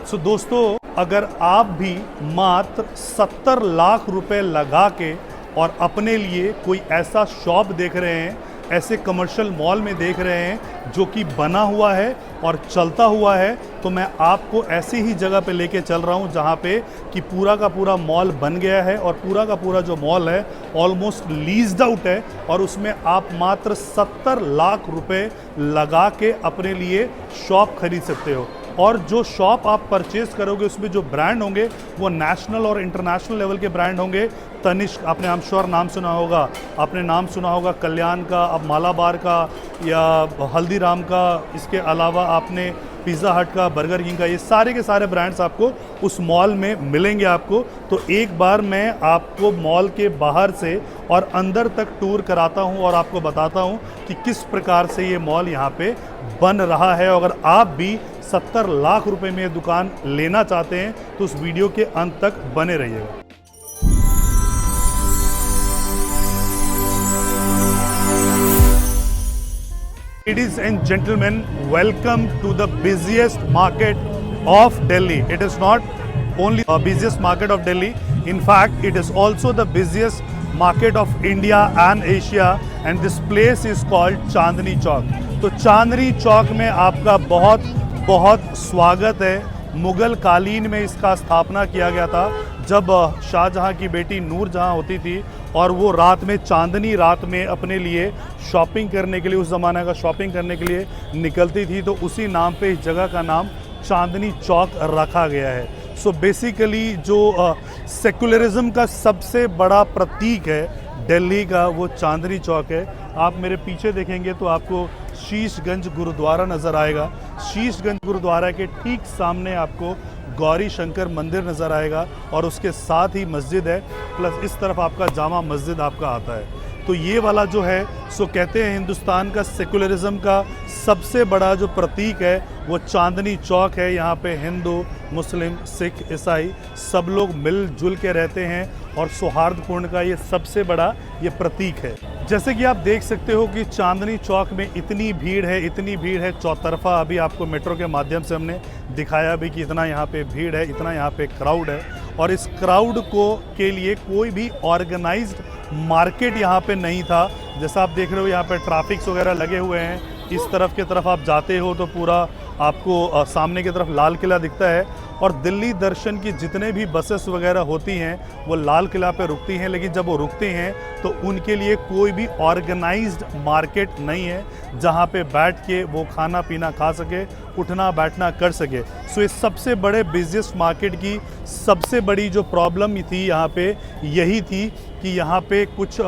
सो दोस्तों, अगर आप भी मात्र 70 लाख रुपए लगा के और अपने लिए कोई ऐसा शॉप देख रहे हैं, ऐसे कमर्शियल मॉल में देख रहे हैं जो कि बना हुआ है और चलता हुआ है, तो मैं आपको ऐसी ही जगह पे लेके चल रहा हूँ जहाँ पे कि पूरा का पूरा मॉल बन गया है और पूरा का पूरा जो मॉल है ऑलमोस्ट लीज्ड आउट है और उसमें आप मात्र 70 लाख रुपए लगा के अपने लिए शॉप खरीद सकते हो। और जो शॉप आप परचेज करोगे उसमें जो ब्रांड होंगे वो नेशनल और इंटरनेशनल लेवल के ब्रांड होंगे। तनिष्क, आपने आई एम श्योर नाम सुना होगा, आपने नाम सुना होगा कल्याण का, अब मालाबार का या हल्दीराम का, इसके अलावा आपने पिज़्ज़ा हट का, बर्गर किंग का, ये सारे के सारे ब्रांड्स आपको उस मॉल में मिलेंगे आपको। तो एक बार मैं आपको मॉल के बाहर से और अंदर तक टूर कराता हूँ और आपको बताता हूँ कि किस प्रकार से ये मॉल यहाँ पे बन रहा है। अगर आप भी 70 लाख रुपए में दुकान लेना चाहते हैं तो उस वीडियो के अंत तक बने रहिएगा। Ladies and gentlemen, welcome to the busiest market of Delhi. It is not only the busiest market of Delhi, in fact it is also the busiest market of India and Asia, and this place is called Chandni Chowk. तो चांदनी चौक में आपका बहुत बहुत स्वागत है। मुगल कालीन में इसका स्थापना किया गया था जब शाहजहां की बेटी नूरजहां होती थी और वो रात में, चांदनी रात में अपने लिए शॉपिंग करने के लिए, उस ज़माने का शॉपिंग करने के लिए निकलती थी, तो उसी नाम पे इस जगह का नाम चांदनी चौक रखा गया है। सो बेसिकली जो सेकुलरिज्म का सबसे बड़ा प्रतीक है दिल्ली का, वो चांदनी चौक है। आप मेरे पीछे देखेंगे तो आपको शीशगंज गुरुद्वारा नज़र आएगा। शीशगंज गुरुद्वारा के ठीक सामने आपको गौरी शंकर मंदिर नज़र आएगा और उसके साथ ही मस्जिद है, प्लस इस तरफ आपका जामा मस्जिद आपका आता है। तो ये वाला जो है, सो कहते हैं हिंदुस्तान का सेकुलरिज्म का सबसे बड़ा जो प्रतीक है वो चांदनी चौक है। यहाँ पे हिंदू, मुस्लिम, सिख, ईसाई सब लोग मिलजुल के रहते हैं और सौहार्दपूर्ण का ये सबसे बड़ा ये प्रतीक है। जैसे कि आप देख सकते हो कि चांदनी चौक में इतनी भीड़ है चौतरफा। अभी आपको मेट्रो के माध्यम से हमने दिखाया भी कि इतना यहाँ पे भीड़ है, इतना यहाँ पे क्राउड है। और इस क्राउड को के लिए कोई भी ऑर्गेनाइज्ड मार्केट यहाँ पे नहीं था। जैसा आप देख रहे हो यहाँ पे ट्रैफिक्स वगैरह लगे हुए हैं। इस तरफ की तरफ आप जाते हो तो पूरा आपको सामने की तरफ लाल किला दिखता है और दिल्ली दर्शन की जितने भी बसेस वगैरह होती हैं वो लाल किला पे रुकती हैं, लेकिन जब वो रुकती हैं तो उनके लिए कोई भी ऑर्गेनाइज्ड मार्केट नहीं है जहाँ पे बैठ के वो खाना पीना खा सके, उठना बैठना कर सके। सो इस सबसे बड़े बिजनेस मार्केट की सबसे बड़ी जो प्रॉब्लम थी यहाँ पे यही थी कि यहाँ पे कुछ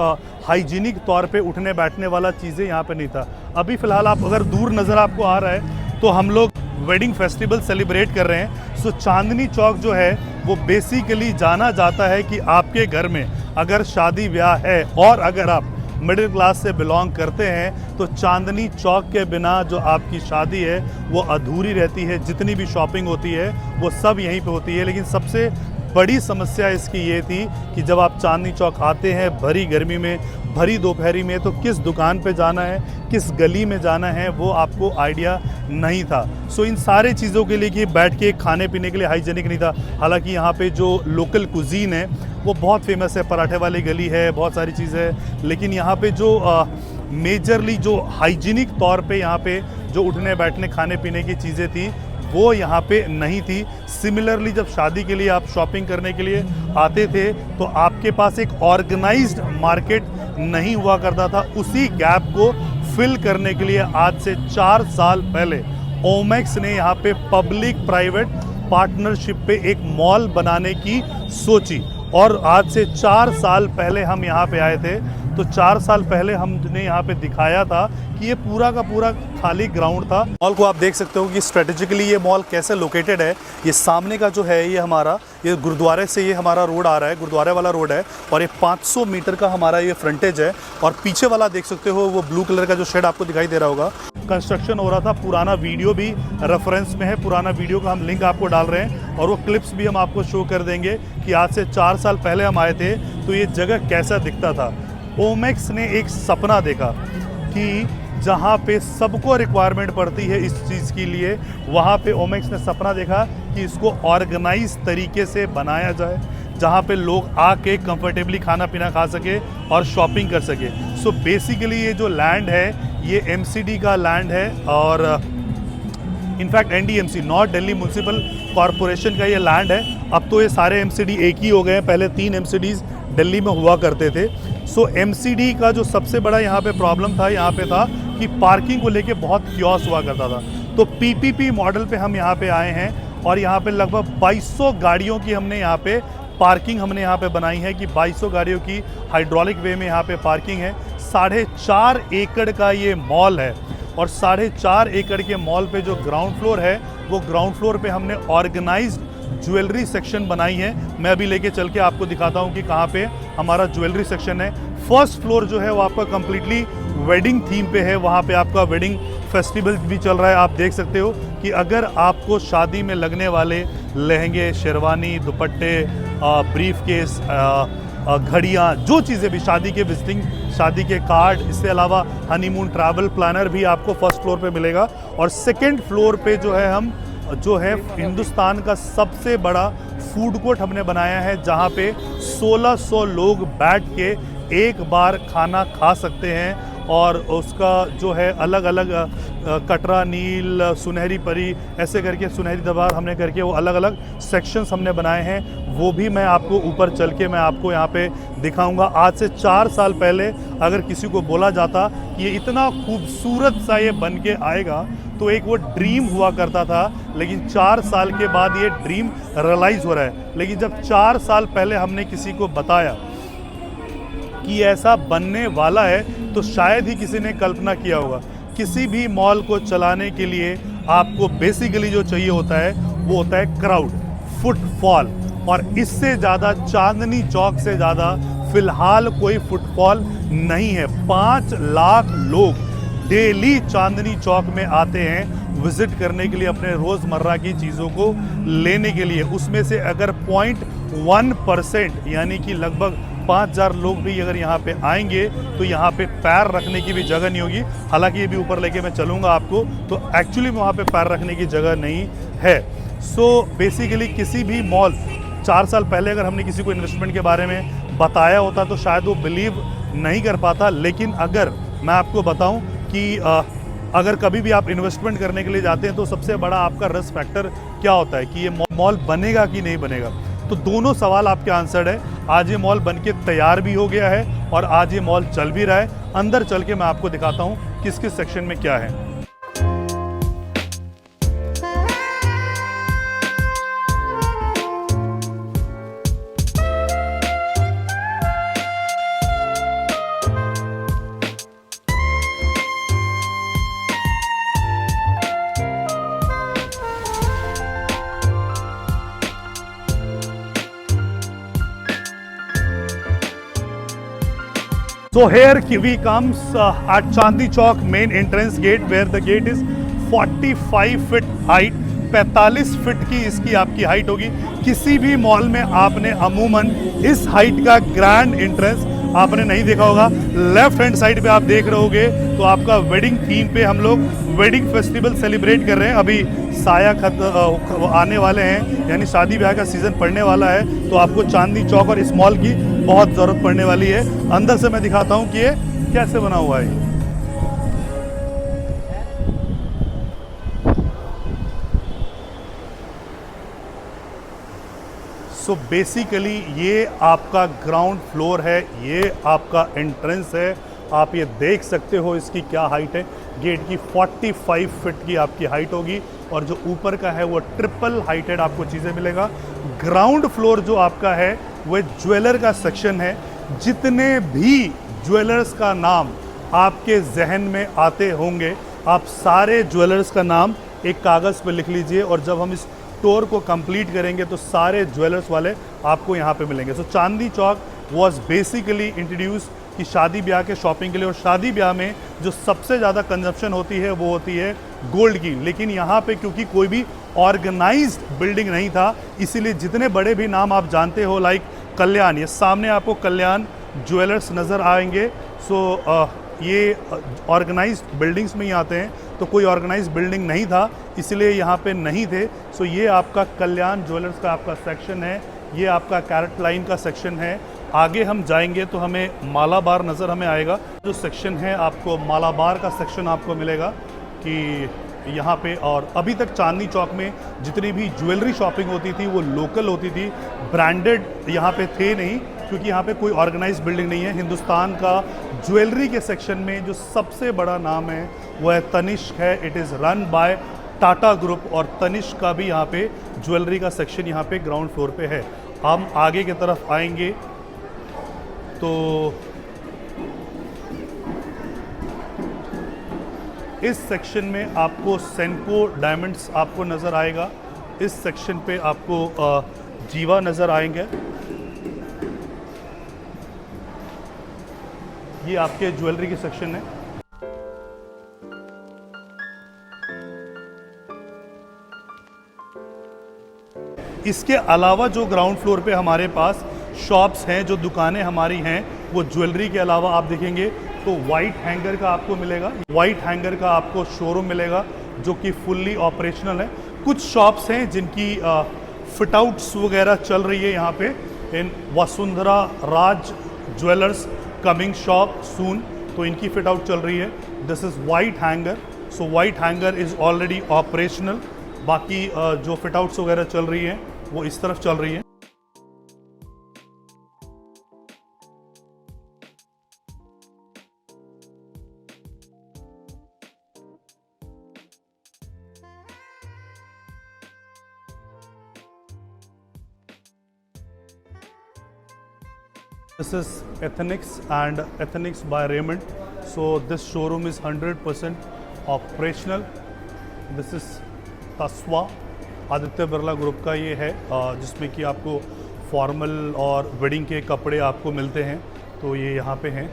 हाइजीनिक तौर पे उठने बैठने वाला चीज़ें यहाँ पे नहीं था। अभी फ़िलहाल आप अगर दूर नज़र आपको आ रहा है तो हम लोग वेडिंग फेस्टिवल सेलिब्रेट कर रहे हैं। सो चांदनी चौक जो है वो बेसिकली जाना जाता है कि आपके घर में अगर शादी ब्याह है और अगर आप मिडिल क्लास से बिलोंग करते हैं तो चांदनी चौक के बिना जो आपकी शादी है वो अधूरी रहती है। जितनी भी शॉपिंग होती है वो सब यहीं पे होती है। लेकिन सबसे बड़ी समस्या इसकी ये थी कि जब आप चांदनी चौक आते हैं भरी गर्मी में, भरी दोपहरी में, तो किस दुकान पे जाना है, किस गली में जाना है, वो आपको आइडिया नहीं था। सो इन सारे चीज़ों के लिए कि बैठ के खाने पीने के लिए हाइजीनिक नहीं था। हालांकि यहाँ पे जो लोकल कुजीन है वो बहुत फेमस है, पराठे वाली गली है, बहुत सारी चीज़ें है, लेकिन यहाँ पे जो मेजरली जो हाइजीनिक तौर पे यहाँ पे जो उठने बैठने खाने पीने की चीज़ें थी वो यहाँ पे नहीं थी। सिमिलरली जब शादी के लिए आप शॉपिंग करने के लिए आते थे तो आपके पास एक ऑर्गेनाइज्ड मार्केट नहीं हुआ करता था। उसी गैप को फिल करने के लिए आज से 4 साल पहले ओमेक्स ने यहाँ पे पब्लिक प्राइवेट पार्टनरशिप पे एक मॉल बनाने की सोची और आज से 4 साल पहले हम यहाँ पे आए थे। तो 4 साल पहले हमने यहाँ पे दिखाया था कि ये पूरा का पूरा खाली ग्राउंड था। मॉल को आप देख सकते हो कि स्ट्रेटेजिकली ये मॉल कैसे लोकेटेड है। ये सामने का जो है ये हमारा, ये गुरुद्वारे से ये हमारा रोड आ रहा है, गुरुद्वारे वाला रोड है और ये 500 मीटर का हमारा ये फ्रंटेज है। और पीछे वाला देख सकते हो वो ब्लू कलर का जो शेड आपको दिखाई दे रहा होगा, कंस्ट्रक्शन हो रहा था। पुराना वीडियो भी रेफरेंस में है, पुराना वीडियो का हम लिंक आपको डाल रहे हैं और वो क्लिप्स भी हम आपको शो कर देंगे कि आज से 4 साल पहले हम आए थे तो ये जगह कैसा दिखता था। ओमेक्स ने एक सपना देखा कि जहाँ पे सबको रिक्वायरमेंट पड़ती है इस चीज़ के लिए, वहाँ पे ओमेक्स ने सपना देखा कि इसको ऑर्गेनाइज तरीके से बनाया जाए, जहाँ पे लोग आके कंफर्टेबली खाना पीना खा सके और शॉपिंग कर सके। सो बेसिकली ये जो लैंड है ये एमसीडी का लैंड है और in fact NDMC north Delhi municipal corporation का ये लैंड है। अब तो ये सारे एमसीडी एक ही हो गए हैं, पहले 3 एमसीडीज दिल्ली में हुआ करते थे। सो एमसीडी का जो सबसे बड़ा यहाँ पे प्रॉब्लम था, यहाँ पे था कि पार्किंग को लेके बहुत क्योस हुआ करता था। तो पीपीपी मॉडल पे हम यहाँ पे आए हैं और यहाँ पे लगभग 2200 गाड़ियों की हमने यहाँ पे पार्किंग हमने यहाँ पे बनाई है कि 2200 गाड़ियों की हाइड्रोलिक वे में यहाँ पे पार्किंग है। 4.5 एकड़ का ये मॉल है और 4.5 एकड़ के मॉल पे जो ग्राउंड फ्लोर है वो ग्राउंड फ्लोर पे हमने ऑर्गेनाइज्ड ज्वेलरी सेक्शन बनाई है। मैं अभी लेके चल के आपको दिखाता हूँ कि कहाँ पे हमारा ज्वेलरी सेक्शन है। फर्स्ट फ्लोर जो है वो आपका कम्प्लीटली वेडिंग थीम पे है, वहाँ पे आपका वेडिंग फेस्टिवल भी चल रहा है। आप देख सकते हो कि अगर आपको शादी में लगने वाले लहंगे, शेरवानी, दुपट्टे, ब्रीफ केस, घड़ियाँ, जो चीज़ें भी शादी के विजिटिंग, शादी के कार्ड, इसके अलावा हनीमून ट्रैवल प्लानर भी आपको फर्स्ट फ्लोर पे मिलेगा। और सेकंड फ्लोर पे जो है हम जो है हिंदुस्तान का सबसे बड़ा फूड कोर्ट हमने बनाया है, जहाँ पे 1600 लोग बैठ के एक बार खाना खा सकते हैं। और उसका जो है अलग अलग कटरा नील, सुनहरी परी, ऐसे करके सुनहरी दरबार हमने करके वो अलग अलग सेक्शंस हमने बनाए हैं। वो भी मैं आपको ऊपर चल के मैं आपको यहाँ पे दिखाऊंगा। आज से 4 साल पहले अगर किसी को बोला जाता कि ये इतना खूबसूरत सा ये बन के आएगा तो एक वो ड्रीम हुआ करता था, लेकिन 4 साल के बाद ये ड्रीम रियलाइज़ हो रहा है। लेकिन जब 4 साल पहले हमने किसी को बताया कि ऐसा बनने वाला है तो शायद ही किसी ने कल्पना किया होगा। किसी भी मॉल को चलाने के लिए आपको बेसिकली जो चाहिए होता है वो होता है क्राउड, फुटफॉल, और इससे ज़्यादा चांदनी चौक से ज़्यादा फिलहाल कोई फुटफॉल नहीं है। 5 लाख लोग डेली चांदनी चौक में आते हैं विजिट करने के लिए, अपने रोज़मर्रा की चीज़ों को लेने के लिए। उसमें से अगर 0.1% यानी कि लगभग 5000 लोग भी अगर यहाँ पे आएंगे तो यहाँ पे पैर रखने की भी जगह नहीं होगी। हालांकि ये भी ऊपर लेके मैं चलूँगा आपको, तो एक्चुअली वहाँ पे पैर रखने की जगह नहीं है। सो बेसिकली किसी भी मॉल 4 साल पहले अगर हमने किसी को इन्वेस्टमेंट के बारे में बताया होता तो शायद वो बिलीव नहीं कर पाता। लेकिन अगर मैं आपको बताऊँ कि अगर कभी भी आप इन्वेस्टमेंट करने के लिए जाते हैं तो सबसे बड़ा आपका रिस्क फैक्टर क्या होता है कि ये मॉल बनेगा कि नहीं बनेगा। तो दोनों सवाल आपके आंसर्ड है। आज ये मॉल बनके तैयार भी हो गया है और आज ये मॉल चल भी रहा है। अंदर चल के मैं आपको दिखाता हूँ किस किस सेक्शन में क्या है। So here we comes at Chandni Chowk main entrance gate where the gate is 45 feet height, 45 feet की इसकी आपकी हाइट होगी। किसी भी मॉल में आपने अमूमन इस हाइट का ग्रैंड एंट्रेंस आपने नहीं देखा होगा। लेफ्ट हैंड साइड पे आप देख रहे होगे तो आपका वेडिंग थीम पे हम लोग वेडिंग फेस्टिवल सेलिब्रेट कर रहे हैं। अभी साया आने वाले हैं, यानी शादी ब्याह का सीज़न पड़ने वाला है, तो आपको चांदनी चौक और इस मॉल की बहुत ज़रूरत पड़ने वाली है। अंदर से मैं दिखाता हूँ कि ये कैसे बना हुआ है। सो बेसिकली ये आपका ग्राउंड फ्लोर है, ये आपका एंट्रेंस है। आप ये देख सकते हो इसकी क्या हाइट है। गेट की 45 फीट की आपकी हाइट होगी और जो ऊपर का है वो ट्रिपल हाइटेड आपको चीज़ें मिलेगा। ग्राउंड फ्लोर जो आपका है वो ज्वेलर का सेक्शन है। जितने भी ज्वेलर्स का नाम आपके जहन में आते होंगे, आप सारे ज्वेलर्स का नाम एक कागज़ पे लिख लीजिए और जब हम इस टूर को कंप्लीट करेंगे तो सारे ज्वेलर्स वाले आपको यहाँ पे मिलेंगे। सो Chandni Chowk was basically introduce कि शादी ब्याह के शॉपिंग के लिए, और शादी ब्याह में जो सबसे ज़्यादा कंजप्शन होती है वो होती है गोल्ड की। लेकिन यहाँ पे क्योंकि कोई भी ऑर्गेनाइज्ड बिल्डिंग नहीं था, इसीलिए जितने बड़े भी नाम आप जानते हो लाइक कल्याण, ये सामने आपको कल्याण ज्वेलर्स नज़र आएंगे। सो ये ऑर्गेनाइज्ड बिल्डिंग्स में ही आते हैं, तो कोई ऑर्गेनाइज्ड बिल्डिंग नहीं था इसलिए यहाँ पे नहीं थे। सो ये आपका कल्याण ज्वेलर्स का आपका सेक्शन है, ये आपका कैरेट लाइन का सेक्शन है। आगे हम जाएंगे तो हमें मालाबार नज़र हमें आएगा। जो सेक्शन है आपको मालाबार का सेक्शन आपको मिलेगा कि यहाँ पे, और अभी तक चांदनी चौक में जितनी भी ज्वेलरी शॉपिंग होती थी वो लोकल होती थी, ब्रांडेड यहाँ पे थे नहीं, क्योंकि यहाँ पे कोई ऑर्गेनाइज्ड बिल्डिंग नहीं है। हिंदुस्तान का ज्वेलरी के सेक्शन में जो सबसे बड़ा नाम है वो है तनिष्क है। It is run by Tata group, और तनिष्क का भी यहाँ पे ज्वेलरी का सेक्शन यहाँ पे ग्राउंड फ्लोर पे है। हम आगे की तरफ आएंगे तो इस सेक्शन में आपको सेंको डायमंड्स आपको नज़र आएगा। इस सेक्शन पे आपको जीवा नज़र आएंगे। ये आपके ज्वेलरी के सेक्शन है। इसके अलावा जो ग्राउंड फ्लोर पे हमारे पास शॉप्स हैं, जो दुकानें हमारी हैं, वो ज्वेलरी के अलावा आप देखेंगे तो वाइट हैंगर का आपको मिलेगा। वाइट हैंगर का आपको शोरूम मिलेगा जो कि फुल्ली ऑपरेशनल है। कुछ शॉप्स हैं जिनकी फिट आउट्स वगैरह चल रही है यहाँ पे। इन वसुंधरा राज ज्वेलर्स कमिंग शॉप सून, तो इनकी फिट आउट चल रही है। This is white hanger, so white hanger is already operational. बाकी जो फिट आउट्स वगैरह चल रही हैं वो इस तरफ चल रही है। This is Ethnics and Ethnics by Raymond. So this showroom is 100% operational. This is तस्वा आदित्य बिरला ग्रुप का ये है, जिसमें कि आपको फॉर्मल और वेडिंग के कपड़े आपको मिलते हैं, तो ये यहाँ पे हैं।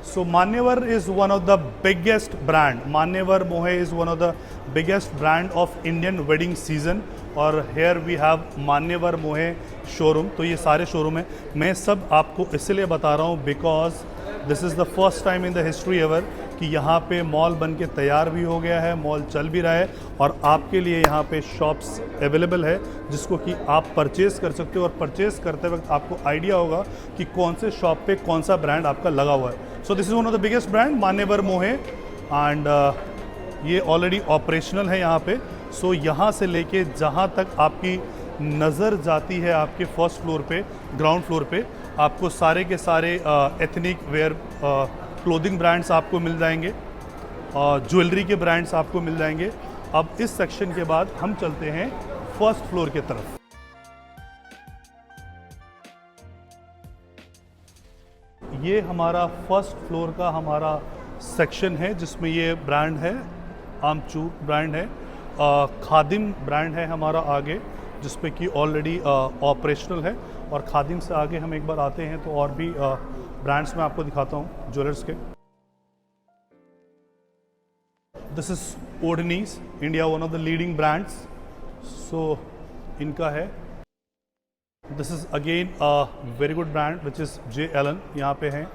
So Manyavar is one of the biggest brand. Manyavar Mohe is one of the biggest brand of Indian wedding season, और here we have Manyavar Mohe showroom। तो ये सारे शोरूम हैं। मैं सब आपको इसलिए बता रहा हूँ because this is the first time in the history ever कि यहाँ पे मॉल बन के तैयार भी हो गया है, मॉल चल भी रहा है, और आपके लिए यहाँ पे शॉप्स अवेलेबल है जिसको कि आप परचेज़ कर सकते हो। और परचेज़ करते वक्त आपको आइडिया होगा कि कौन से शॉप पे कौन सा ब्रांड आपका लगा हुआ है। So this is one of the biggest brand मान्यवर मोहे, एंड ये ऑलरेडी ऑपरेशनल है यहाँ पे। सो यहाँ से लेके जहाँ तक आपकी नज़र जाती है आपके फर्स्ट फ्लोर पे, ग्राउंड फ्लोर पे, आपको सारे के सारे एथनिक वेयर क्लोथिंग ब्रांड्स आपको मिल जाएंगे, ज्वेलरी के ब्रांड्स आपको मिल जाएंगे। अब इस सेक्शन के बाद हम चलते हैं फर्स्ट फ्लोर की तरफ। ये हमारा फर्स्ट फ्लोर का हमारा सेक्शन है जिसमें ये ब्रांड है, आमचू ब्रांड है, खादिम ब्रांड है हमारा आगे, जिसपे कि ऑलरेडी ऑपरेशनल है। और खादिम से आगे हम एक बार आते हैं तो और भी ब्रांड्स मैं आपको दिखाता हूँ ज्वेलर्स के। दिस इज ओडनीज India, one of the leading brands. So इनका है, this is again a very good brand which is जे एलन, यहाँ पे हैं,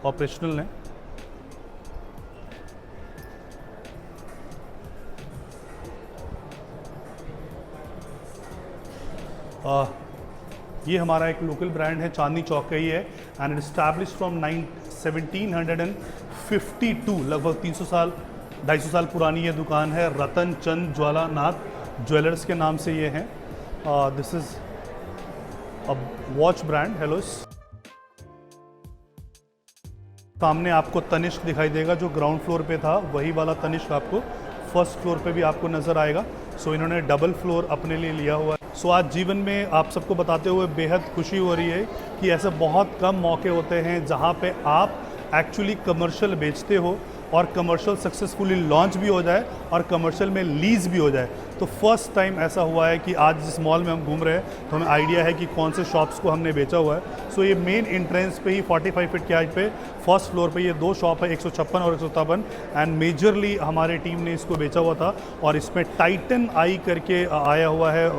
ऑपरेशनल हैं। ये हमारा एक लोकल ब्रांड है, चांदनी चौक का ही है, एंड इट इस्टैब्लिश फ्रॉम 1752, लगभग 300 साल 250 साल पुरानी ये दुकान है। रतन चंद ज्वालानाथ ज्वेलर्स के नाम से ये हैं। This is a watch brand, Hallows. सामने आपको तनिष्क दिखाई देगा, जो ग्राउंड फ्लोर पे था वही वाला तनिष्क आपको फर्स्ट फ्लोर पे भी आपको नज़र आएगा। सो इन्होंने डबल फ्लोर अपने लिए लिया हुआ है। सो आज जीवन में आप सबको बताते हुए बेहद खुशी हो रही है कि ऐसे बहुत कम मौके होते हैं जहाँ पे आप एक्चुअली कमर्शियल बेचते हो और कमर्शियल सक्सेसफुली लॉन्च भी हो जाए और कमर्शियल में लीज भी हो जाए। तो फर्स्ट टाइम ऐसा हुआ है कि आज जिस मॉल में हम घूम रहे हैं तो हमें आइडिया है कि कौन से शॉप्स को हमने बेचा हुआ है। सो ये मेन एंट्रेंस पे ही 45 फीट के हाइट पे फर्स्ट फ्लोर पे ये दो शॉप है, 156 और 157, एंड मेजरली हमारी टीम ने इसको बेचा हुआ था। और इसमें टाइटन आई करके आया हुआ है,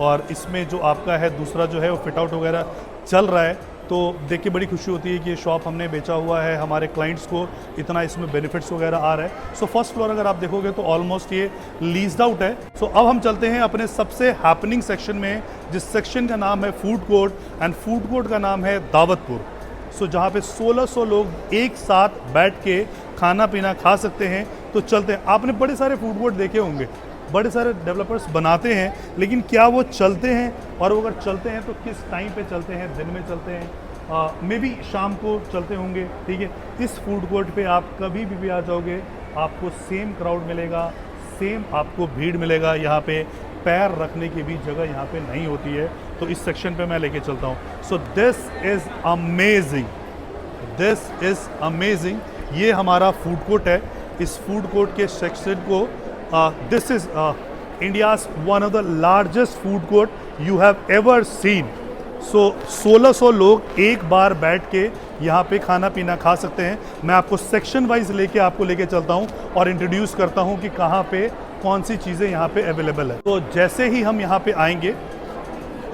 और इसमें जो आपका है दूसरा जो है वो फिट आउट वगैरह चल रहा है। तो देख के बड़ी खुशी होती है कि ये शॉप हमने बेचा हुआ है, हमारे क्लाइंट्स को इतना इसमें बेनिफिट्स वगैरह आ रहा है। सो फर्स्ट फ्लोर अगर आप देखोगे तो ऑलमोस्ट ये लीज्ड आउट है। सो अब हम चलते हैं अपने सबसे हैपनिंग सेक्शन में, जिस सेक्शन का नाम है food court, and food court का नाम है दावतपुर। सो जहाँ पे 1600 लोग एक साथ बैठ के खाना पीना खा सकते हैं। तो चलते हैं। आपने बड़े सारे फूड कोर्ट देखे होंगे, बड़े सारे डेवलपर्स बनाते हैं, लेकिन क्या वो चलते हैं, और वो अगर चलते हैं तो किस टाइम पे चलते हैं, दिन में चलते हैं, मे बी शाम को चलते होंगे, ठीक है। इस फूड कोर्ट पे आप कभी भी आ जाओगे, आपको सेम क्राउड मिलेगा, सेम आपको भीड़ मिलेगा। यहाँ पे पैर रखने की भी जगह यहाँ पे नहीं होती है। तो इस सेक्शन पे मैं लेके चलता हूँ। So this is amazing, this is amazing. ये हमारा फूड कोर्ट है। इस फूड कोर्ट के सेक्शन को this is India's one of the largest food court you have ever seen. So 1600 लोग एक बार बैठ के यहाँ पे खाना पीना खा सकते हैं। मैं आपको सेक्शन वाइज आपको लेके चलता हूँ और इंट्रोड्यूस करता हूँ कि कहाँ पे कौन सी चीज़ें यहाँ पे अवेलेबल है। तो जैसे ही हम यहाँ पे आएंगे,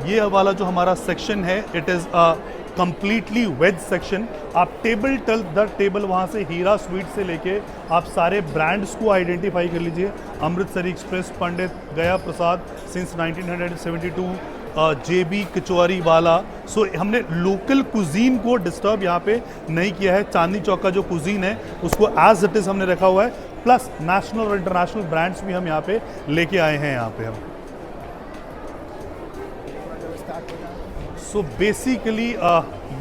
ये वाला जो हमारा सेक्शन है, it is a completely veg section. आप टेबल टल दर टेबल वहाँ से हीरा स्वीट से लेके आप सारे ब्रांड्स को आइडेंटिफाई कर लीजिए। अमृतसरी एक्सप्रेस, पंडित, गया प्रसाद सिंस 1972, JB कचौरी वाला। सो हमने लोकल कुजीन को डिस्टर्ब यहाँ पे नहीं किया है। चांदनी चौक का जो कुजीन है उसको एज इट इज़ हमने रखा हुआ है, प्लस नेशनल और इंटरनेशनल ब्रांड्स भी हम यहाँ पे लेके आए हैं यहाँ पे हम। सो बेसिकली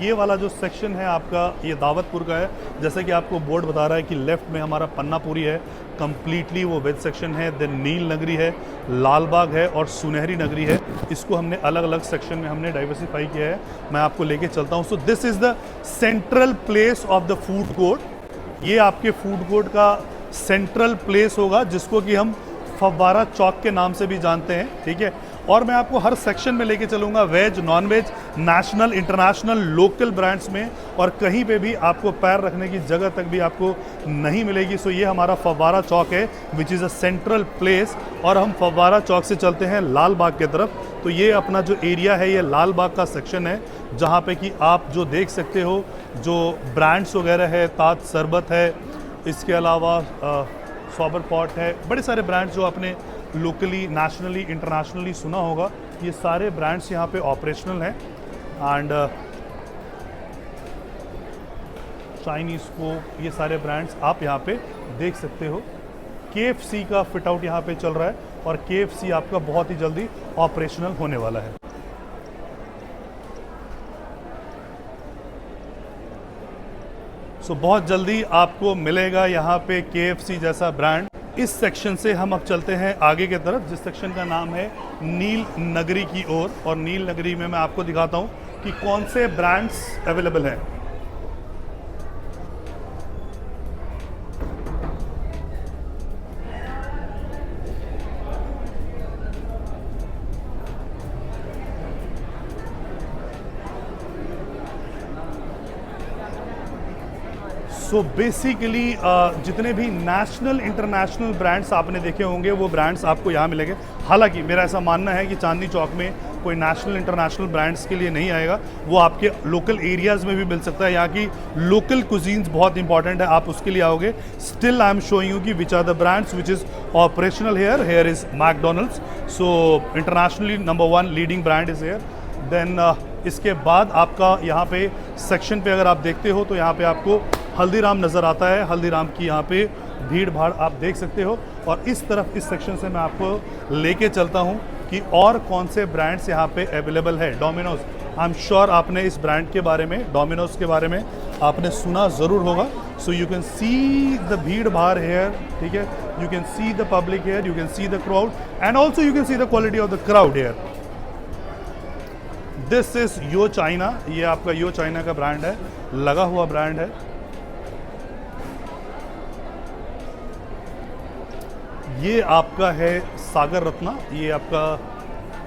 ये वाला जो सेक्शन है आपका, ये दावतपुर का है। जैसे कि आपको बोर्ड बता रहा है कि लेफ्ट में हमारा पन्नापुरी है, कम्प्लीटली वो वेज सेक्शन है। देन नील नगरी है, लाल बाग है और सुनहरी नगरी है। इसको हमने अलग अलग सेक्शन में हमने डाइवर्सिफाई किया है। मैं आपको लेके चलता हूँ। So this is the central place of the food court. ये आपके फूड कोर्ट का सेंट्रल प्लेस होगा, जिसको कि हम फव्वारा चौक के नाम से भी जानते हैं, ठीक है। और मैं आपको हर सेक्शन में लेके चलूँगा, veg, non veg, national, international, local brands में, और कहीं पे भी आपको पैर रखने की जगह तक भी आपको नहीं मिलेगी। सो ये हमारा फव्वारा चौक है, which is a central place. और हम फव्वारा चौक से चलते हैं लाल बाग की तरफ। तो ये अपना जो एरिया है, ये लाल बाग का सेक्शन है, जहाँ पे कि आप जो देख सकते हो, जो ब्रांड्स वगैरह है, ताज शरबत है, इसके अलावा सॉबर पॉट है, बड़े सारे ब्रांड्स जो आपने लोकली, नेशनली, इंटरनेशनली सुना होगा, ये सारे ब्रांड्स यहाँ पे ऑपरेशनल हैं। एंड चाइनीज़ को, ये सारे ब्रांड्स आप यहाँ पे देख सकते हो। KFC का फिट आउट यहाँ पे चल रहा है, और KFC आपका बहुत ही जल्दी ऑपरेशनल होने वाला है। सो बहुत जल्दी आपको मिलेगा यहाँ पे KFC जैसा ब्रांड। इस सेक्शन से हम अब चलते हैं आगे की तरफ, जिस सेक्शन का नाम है नील नगरी की ओर। और नील नगरी में मैं आपको दिखाता हूँ कि कौन से ब्रांड्स अवेलेबल हैं। सो बेसिकली जितने भी नेशनल, इंटरनेशनल ब्रांड्स आपने देखे होंगे, वो ब्रांड्स आपको यहाँ मिलेंगे। हालांकि मेरा ऐसा मानना है कि चांदनी चौक में कोई नेशनल, इंटरनेशनल ब्रांड्स के लिए नहीं आएगा, वो आपके लोकल एरियाज़ में भी मिल सकता है। यहाँ की लोकल कुजीन्स बहुत इंपॉर्टेंट है, आप उसके लिए आओगे। Still I am showing you कि which are the brands which is operational here. Here is McDonald's, so internationally number 1 leading brand is here. Then इसके बाद आपका यहाँ पे सेक्शन पे अगर आप देखते हो, तो यहाँ पे आपको हल्दीराम नज़र आता है। हल्दीराम की यहाँ पे भीड़ भाड़ आप देख सकते हो। और इस तरफ, इस सेक्शन से मैं आपको लेके चलता हूँ कि और कौन से ब्रांड्स यहाँ पे अवेलेबल है। डोमिनोज, आई एम श्योर आपने इस ब्रांड के बारे में, डोमिनोज के बारे में आपने सुना ज़रूर होगा। So you can see the भीड़ भाड़ हेयर, ठीक है। You can see the public here, you can see the crowd, and also you can see the quality of the crowd here. This is यो चाइना। ये आपका यो China का brand है, लगा हुआ ब्रांड है। ये आपका है सागर रत्ना। ये आपका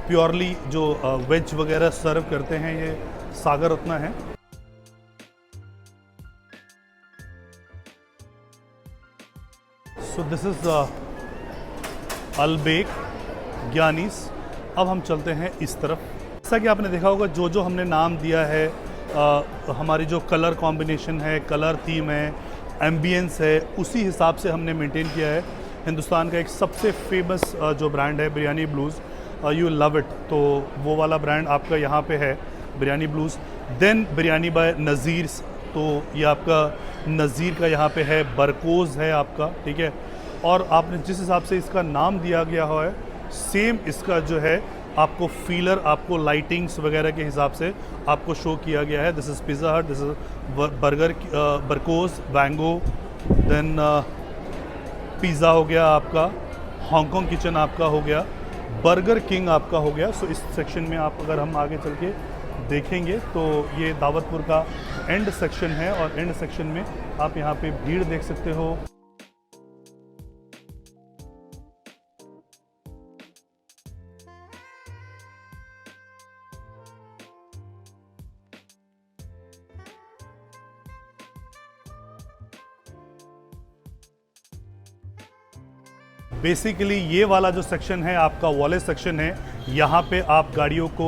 प्योरली जो वेज वगैरह सर्व करते हैं, ये सागर रत्ना है। So this is Albaik, Giani's. अब हम चलते हैं इस तरफ। जैसा कि आपने देखा होगा, जो जो हमने नाम दिया है हमारी जो कलर कॉम्बिनेशन है, कलर थीम है, एम्बियंस है, उसी हिसाब से हमने मेंटेन किया है। हिंदुस्तान का एक सबसे फेमस जो ब्रांड है biryani blues, you love it, तो वो वाला ब्रांड आपका यहाँ पे है biryani blues. Then biryani by Nazeer's, तो ये आपका नज़ीर का यहाँ पे है, बरकोज़ है आपका, ठीक है। और आपने जिस हिसाब से इसका नाम दिया गया हुआ है, सेम इसका जो है आपको फीलर, आपको लाइटिंग्स वगैरह के हिसाब से आपको शो किया गया है। This is pizza hut, this is burger, बरकोज़, वैंगो, देन पिज़्ज़ा हो गया आपका, हांगकांग किचन आपका हो गया, बर्गर किंग आपका हो गया। सो इस सेक्शन में आप अगर हम आगे चल के देखेंगे तो ये दावतपुर का एंड सेक्शन है, और एंड सेक्शन में आप यहाँ पे भीड़ देख सकते हो। बेसिकली ये वाला जो सेक्शन है आपका वॉलेट सेक्शन है। यहाँ पे आप गाड़ियों को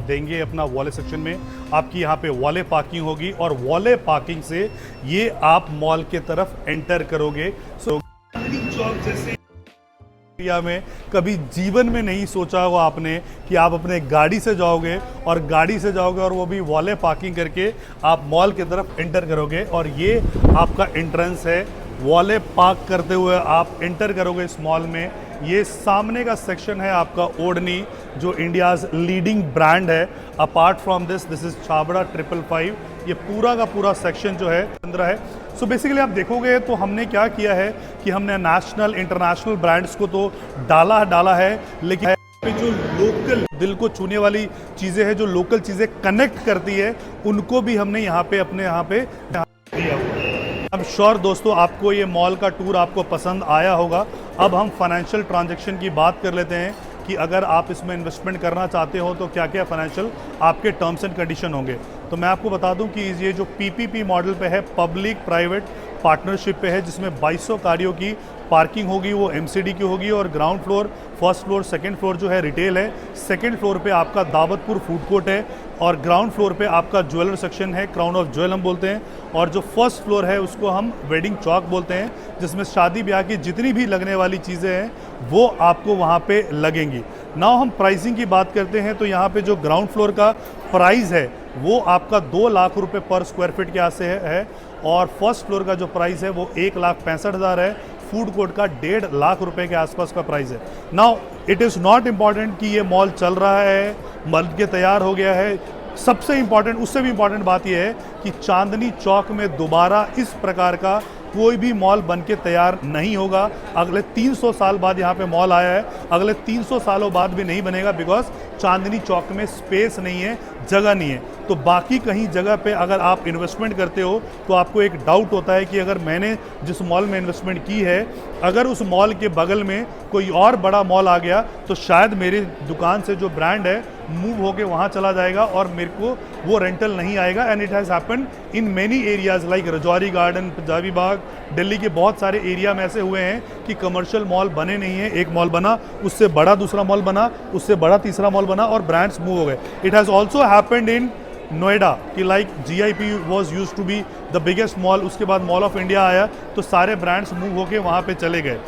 देंगे अपना वॉलेट सेक्शन में, आपकी यहाँ पे वॉलेट पार्किंग होगी, और वॉलेट पार्किंग से ये आप मॉल के तरफ एंटर करोगे। सो चौक जैसे एरिया में कभी जीवन में नहीं सोचा होगा आपने कि आप अपने गाड़ी से जाओगे, और गाड़ी से जाओगे और वो भी वॉलेट पार्किंग करके आप मॉल की तरफ एंटर करोगे। और ये आपका एंट्रेंस है, वॉलेट पार्क करते हुए आप एंटर करोगे इस मॉल में। ये सामने का सेक्शन है आपका ओढ़नी, जो इंडियाज़ लीडिंग ब्रांड है। Apart from this is Chhabra 555। ये पूरा का पूरा सेक्शन जो है अंदर है। सो बेसिकली आप देखोगे तो हमने क्या किया है कि हमने नेशनल इंटरनेशनल ब्रांड्स को तो डाला है, लेकिन जो लोकल दिल को छूने वाली चीज़ें हैं, जो लोकल चीज़ें कनेक्ट करती है, उनको भी हमने यहाँ पे अपने यहाँ पे दिया हुआ है। आई एम श्योर दोस्तों आपको ये मॉल का टूर आपको पसंद आया होगा। अब हम फाइनेंशियल ट्रांजैक्शन की बात कर लेते हैं कि अगर आप इसमें इन्वेस्टमेंट करना चाहते हो तो क्या क्या फाइनेंशियल आपके टर्म्स एंड कंडीशन होंगे। तो मैं आपको बता दूं कि ये जो पीपीपी मॉडल पे है, पब्लिक प्राइवेट पार्टनरशिप पे है, जिसमें 2200 गाड़ियों की पार्किंग होगी, वो एमसीडी की होगी, और ground floor, first floor, second floor जो है रिटेल है, सेकंड फ्लोर पे आपका दावतपुर फूड कोर्ट है, और ग्राउंड फ्लोर पे आपका ज्वेलर सेक्शन है, क्राउन ऑफ ज्वेल हम बोलते हैं, और जो फर्स्ट फ्लोर है उसको हम वेडिंग चौक बोलते हैं, जिसमें शादी ब्याह की जितनी भी लगने वाली चीज़ें हैं वो आपको वहाँ पे लगेंगी। नाउ हम प्राइसिंग की बात करते हैं तो यहाँ पे जो ग्राउंड फ्लोर का प्राइस है वो आपका 2 लाख रुपए पर स्क्वायर फीट के आस से है, और फर्स्ट फ्लोर का जो प्राइस है वो 1,65,000 है। फूड कोर्ट का 1.5 लाख रुपए के आसपास का प्राइस है। Now it is not important कि ये मॉल चल रहा है, बन के तैयार हो गया है। सबसे इम्पॉर्टेंट, उससे भी इम्पॉर्टेंट बात यह है कि चांदनी चौक में दोबारा इस प्रकार का कोई भी मॉल बन के तैयार नहीं होगा। अगले 300 साल बाद यहाँ पे मॉल आया है, अगले 300 सालों बाद भी नहीं बनेगा, बिकॉज चांदनी चौक में स्पेस नहीं है, जगह नहीं है। तो बाकी कहीं जगह पे अगर आप इन्वेस्टमेंट करते हो तो आपको एक डाउट होता है कि अगर मैंने जिस मॉल में इन्वेस्टमेंट की है, अगर उस मॉल के बगल में कोई और बड़ा मॉल आ गया तो शायद मेरी दुकान से जो ब्रांड है मूव होके वहाँ चला जाएगा और मेरे को वो रेंटल नहीं आएगा। And it has happened in many areas like Rajouri garden, Punjabi Bagh, Delhi के बहुत सारे एरिया में ऐसे हुए हैं कि कमर्शियल मॉल बने नहीं हैं। एक मॉल बना, उससे बड़ा दूसरा मॉल बना, उससे बड़ा तीसरा मॉल बना, और ब्रांड्स मूव हो गए। It has also happened in Noida कि like GIP was used to be the biggest mall, उसके बाद मॉल ऑफ इंडिया आया तो सारे ब्रांड्स मूव होके वहाँ पे चले गए।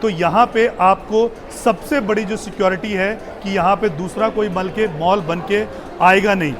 तो यहाँ पे आपको सबसे बड़ी जो सिक्योरिटी है कि यहाँ पे दूसरा कोई मॉल बन के आएगा नहीं।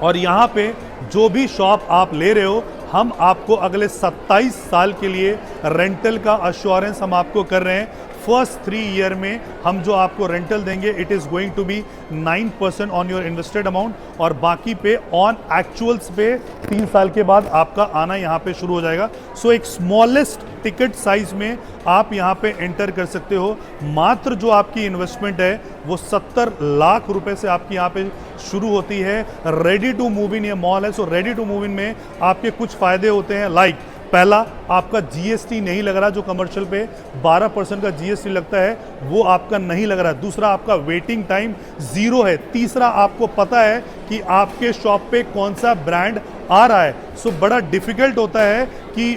और यहाँ पे जो भी शॉप आप ले रहे हो, हम आपको अगले 27 साल के लिए रेंटल का अश्योरेंस हम आपको कर रहे हैं। फर्स्ट 3 ईयर में हम जो आपको रेंटल देंगे it is going to be 9% on your invested amount, और बाकी पे ऑन एक्चुअल्स पे 3 साल के बाद आपका आना यहाँ पे शुरू हो जाएगा। सो एक स्मॉलेस्ट टिकट साइज में आप यहाँ पे एंटर कर सकते हो। मात्र जो आपकी इन्वेस्टमेंट है वो 70 लाख रुपए से आपकी यहाँ पे शुरू होती है। रेडी टू मूव इन ये मॉल है। So ready to move in में आपके कुछ फ़ायदे होते हैं, लाइक पहला, आपका GST नहीं लग रहा, जो कमर्शियल पे 12% का GST लगता है वो आपका नहीं लग रहा है। दूसरा, आपका वेटिंग टाइम 0 है। तीसरा, आपको पता है कि आपके शॉप पे कौन सा ब्रांड आ रहा है। सो बड़ा डिफिकल्ट होता है कि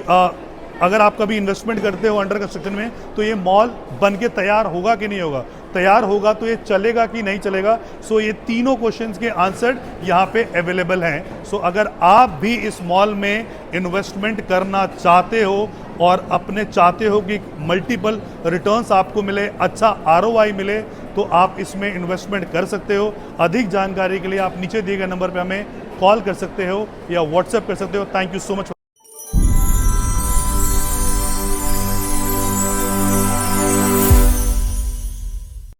अगर आप कभी इन्वेस्टमेंट करते हो अंडर कंस्ट्रक्शन में, तो ये मॉल बन के तैयार होगा कि नहीं होगा, तैयार होगा तो ये चलेगा कि नहीं चलेगा। सो ये तीनों क्वेश्चंस के आंसर यहाँ पे अवेलेबल हैं। सो अगर आप भी इस मॉल में इन्वेस्टमेंट करना चाहते हो और अपने चाहते हो कि मल्टीपल रिटर्न्स आपको मिले, अच्छा ROI मिले, तो आप इसमें इन्वेस्टमेंट कर सकते हो। अधिक जानकारी के लिए आप नीचे दिए गए नंबर पे हमें कॉल कर सकते हो या व्हाट्सएप कर सकते हो। Thank you so much.